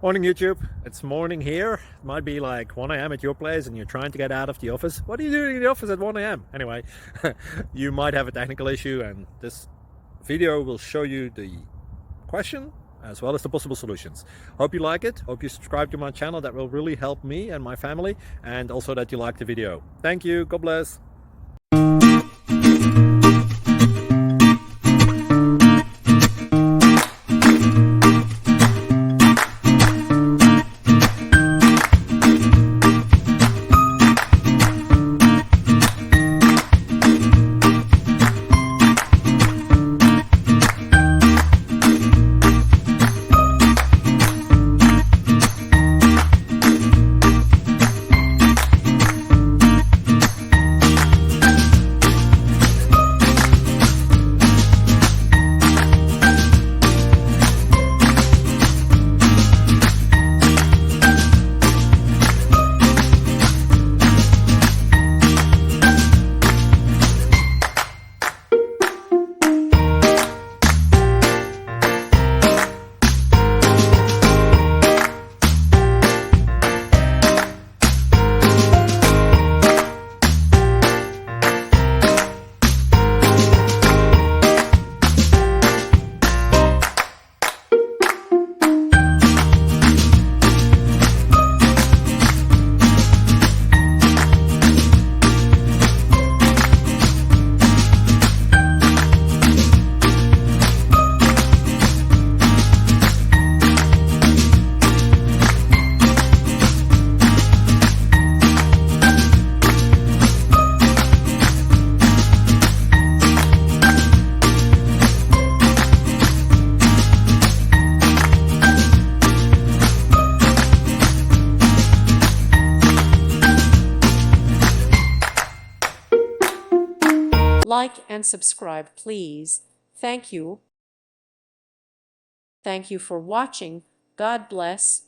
Morning YouTube, it's morning here. It might be like 1 a.m. at your place and you're trying to get out of the office. What are you doing in the office at 1 a.m.? Anyway, you might have a technical issue and this video will show you the question as well as the possible solutions. Hope you like it, hope you subscribe to my channel. That will really help me and my family, and also that you like the video. Thank you, God bless. Like and subscribe, please. Thank you. Thank you for watching. God bless.